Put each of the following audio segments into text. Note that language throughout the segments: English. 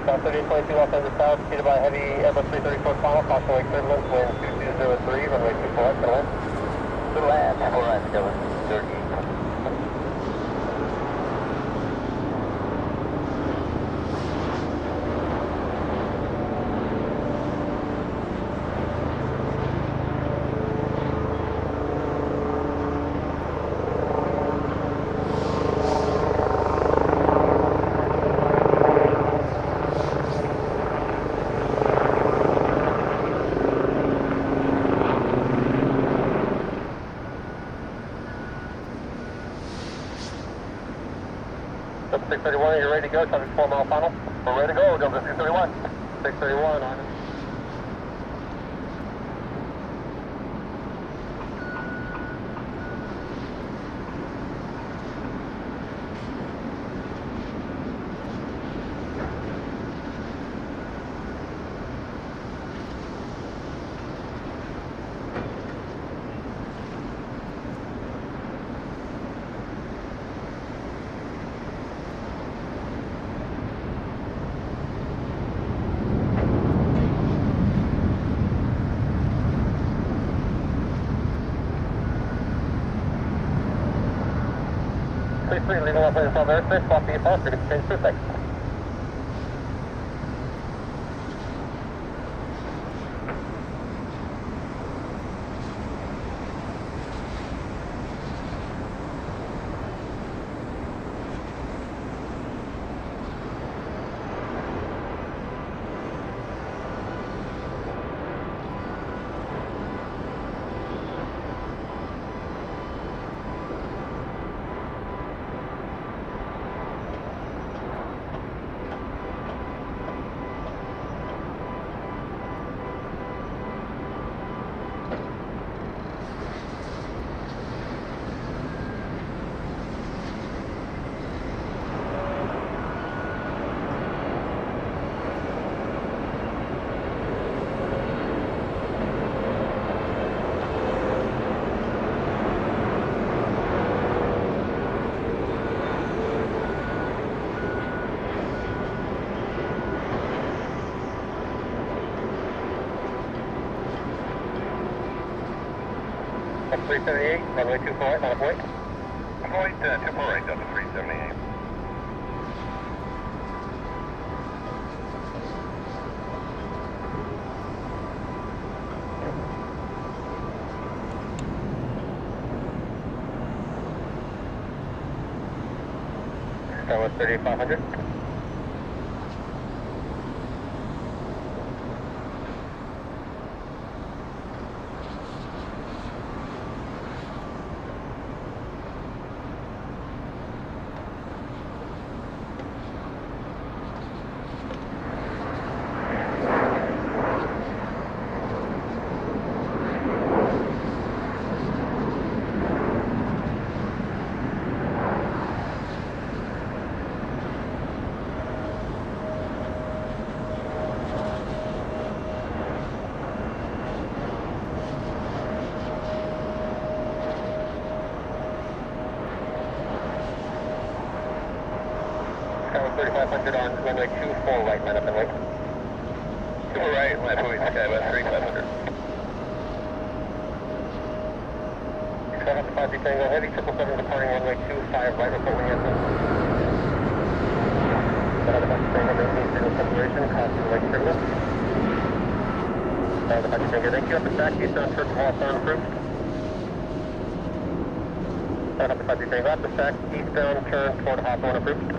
South 3822 Los Angeles South, seated by heavy Airbus 334 final, caution wake turbulence, wind 2203, runway 24 left, to land. To land, for us, Dylan, 38. Delta 631, you're ready to go, traffic 4 mile final. We're ready to go, Delta 631. 631 on it. Please leaving Los Angeles South airspace, swap the approach, we're going to change to 6. Delta 378, runway 24, not a point. Point 248, Delta 378. That was 3500. Tower 3500 on runway 24 right, line up and wait. 2 right, left wing, Skywest 3500. 705 Tango Heavy, 777 departing runway 25 right, report when you're 705 Tango, maintain zero separation, caution wake turbulence. 705 Tango, thank you, up and back, eastbound church wall, sound approved. 705 Tango, up and back, eastbound turn toward Hawthorne approved.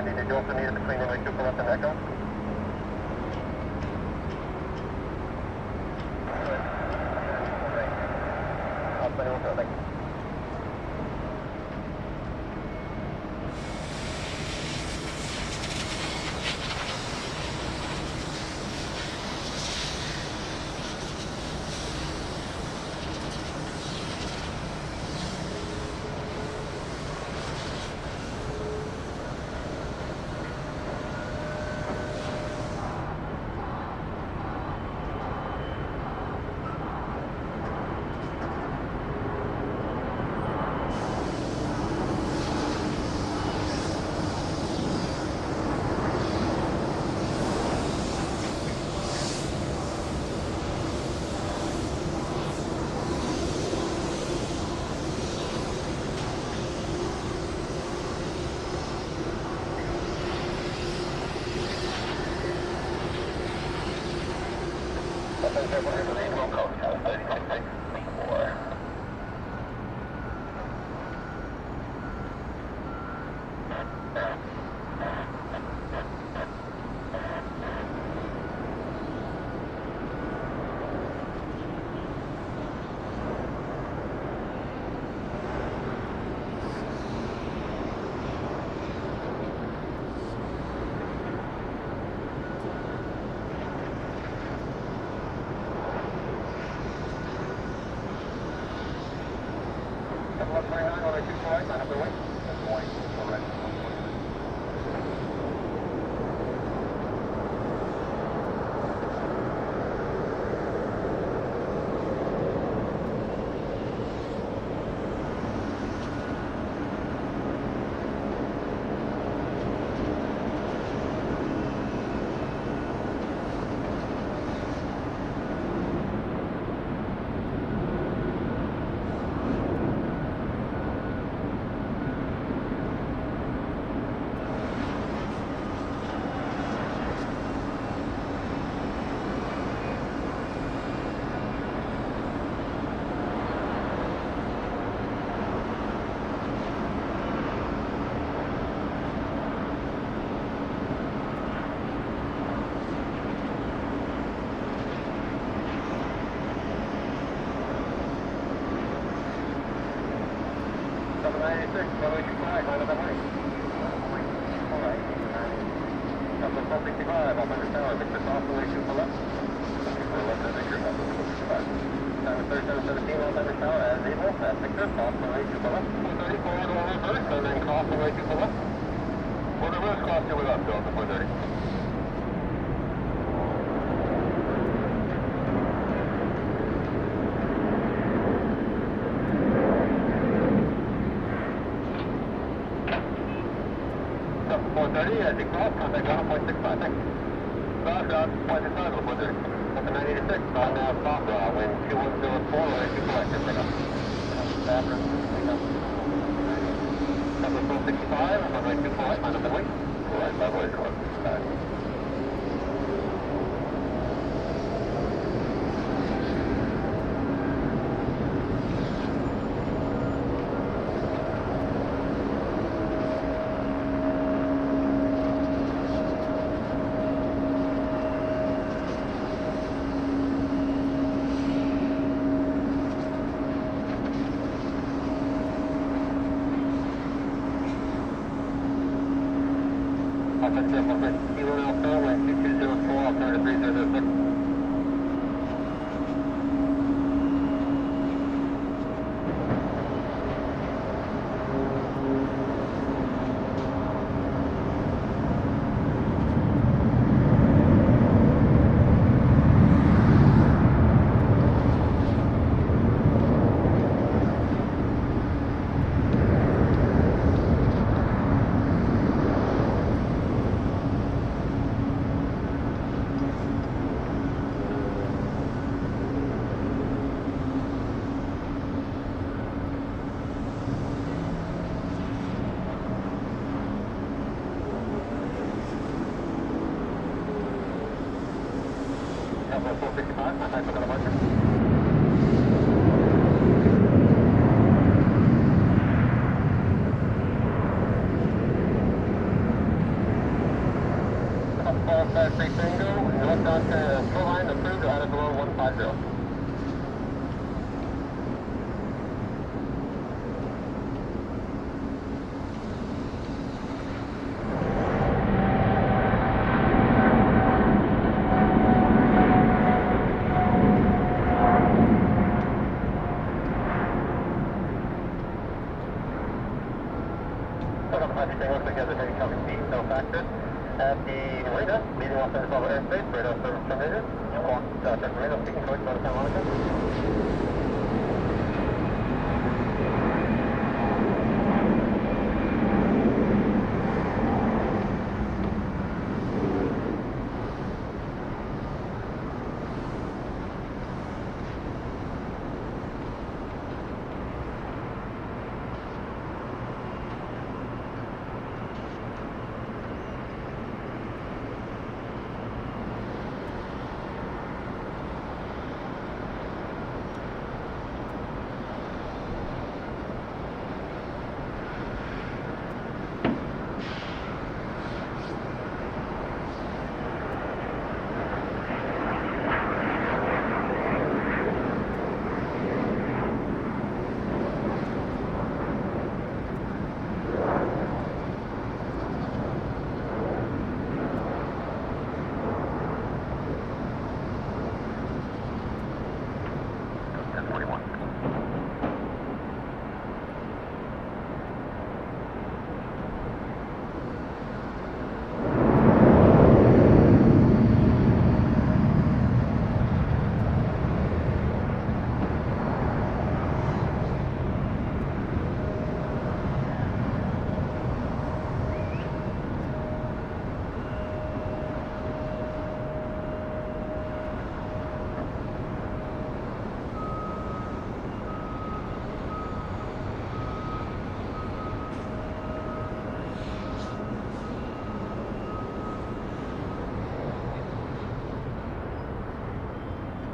Andy, did you also need it between runway 2 for left and Echo? full line approved out of below 150. Looks like you have a very coming speed, no factor. At the marina, leading off into Bravo airspace, radar service terminated. Dr. Marina speaking, Coach North Carolina.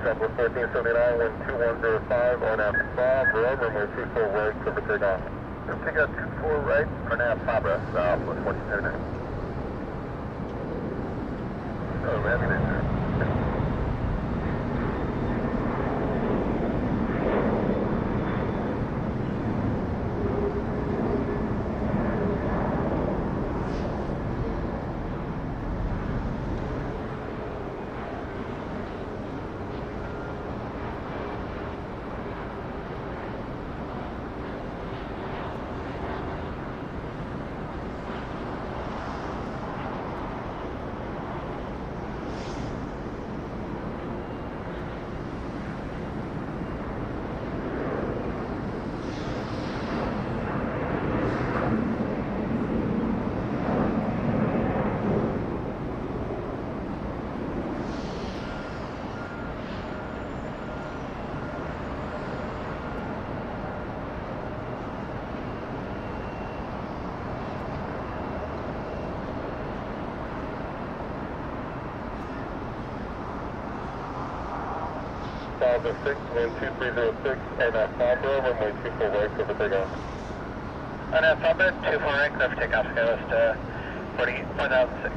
Southwest 1379, 12105, on out 5, runway 24 right, clear for takeoff. Take out 24 right, on out 5, south, 1479. Oh, Miami, sir. Southwest 6, 12306, and at Fabro, runway 24 right, clear for takeoff. On out 5, 24 right, clear for takeoff, Skywest 4006.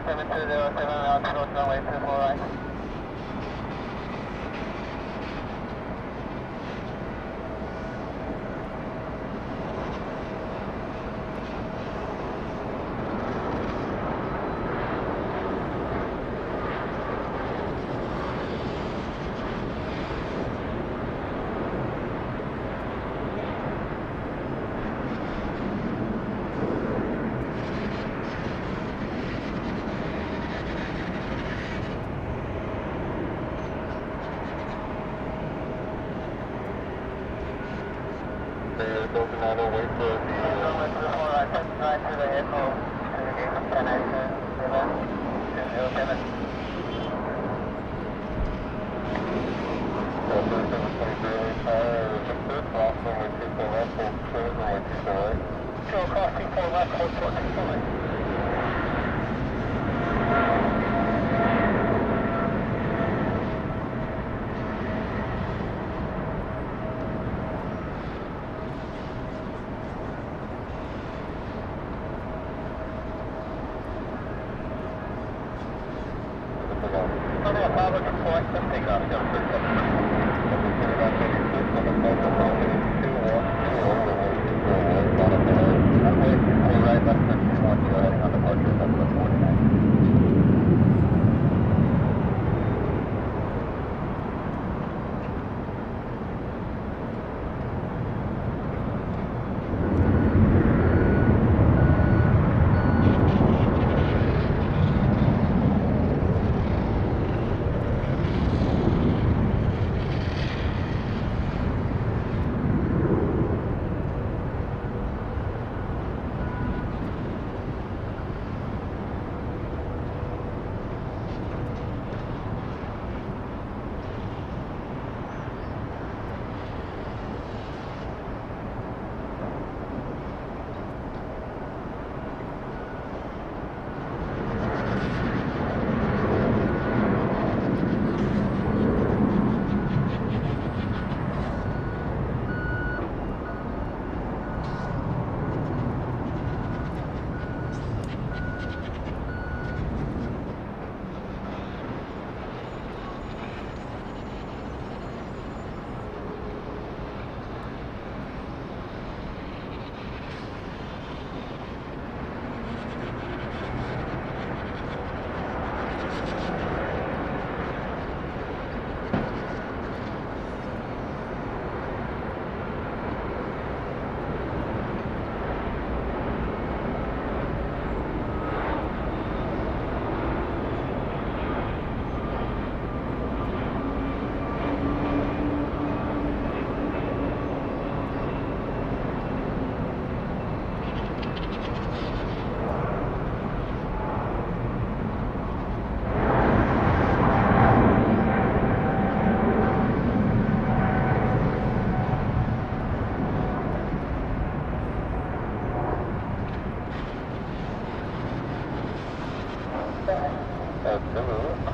7207 out approach runway 24 right. Delta 90, wait for the... Runway 24 right, touch right to the echo, to the gate 1097, 207. Delta 723, fire, third cross, runway 24 left, hold clear, runway 24 right. Two across 24 left, hold short 24 right.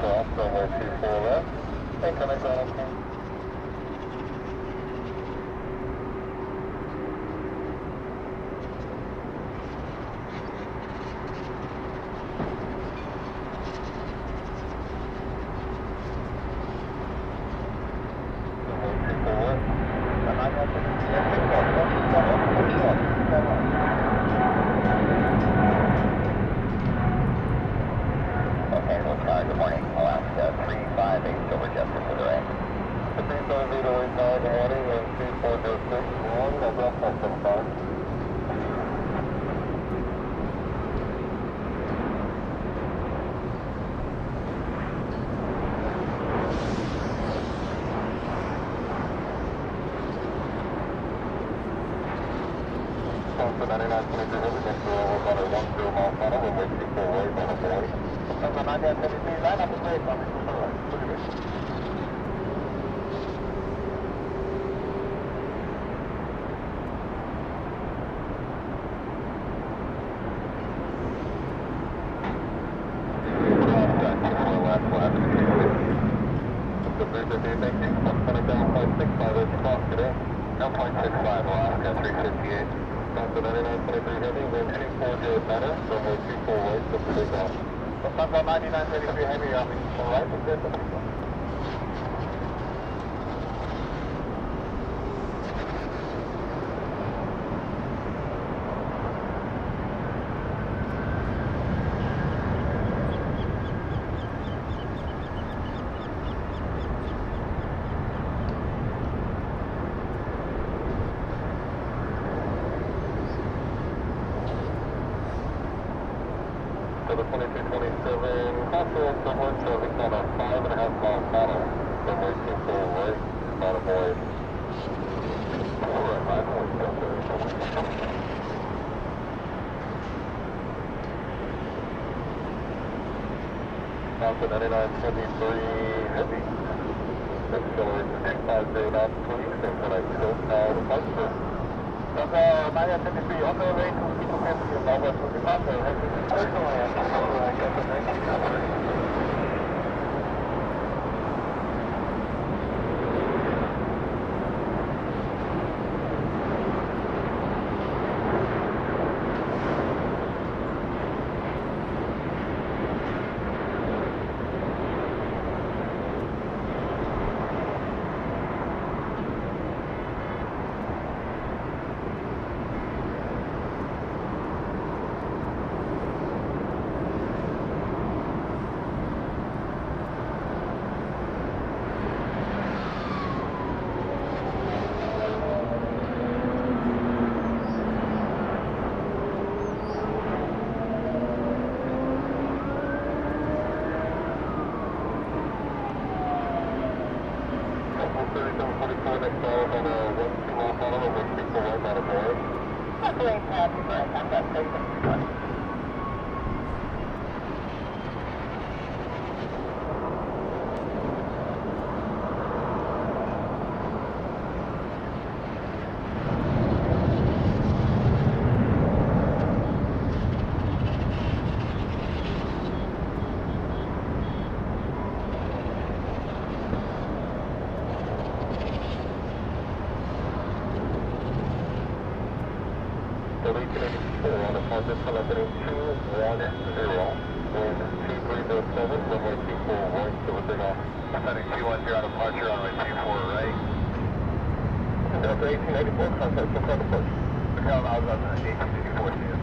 Cross, runway 24 left, and connect on. Good morning, Alaska 358 over Jester for the rain. 358 away 9 heading and 2406 1, that's up from 5. Delta 99, 23 heavy, next to over about a 10 mile final, runway 24 right, on a board. Delta 99, line up the brake on the right. Alaska 358. Delta 99, 23 heavy, wind 240 better, runway 24 right, so take off. Lufthansa 9933 Heavy, right, exit. So the 2227 Coastal equivalent service on a 5.5 mile tunnel. Runway 24 right, not avoid. Alright, 5.7. Delta 9923 Heavy. Acceleration 250 knots please, and connect to now departure. Delta 9923 on the way to People Campus in Northwest Wisconsin. On departure telephony 210, wind 2307, runway 24 right, to the big off. Heading 210 on departure, runway 24 right. Delta 1884, contact for front approach. Hotel Alpha 1884 to you.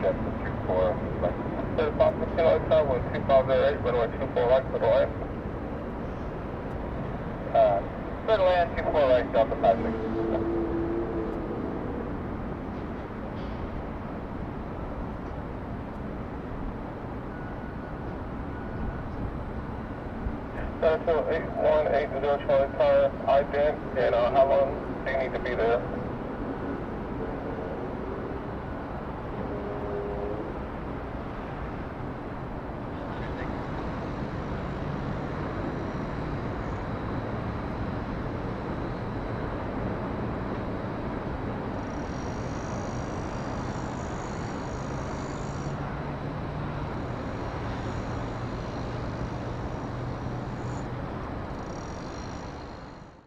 get to 24, like, third possible kilo time, 2508, runway 24 right, clear to land. Clear to land, 24 right, Delta 56. So 8180 Charlie Tower, ident, and how long do you need to be there?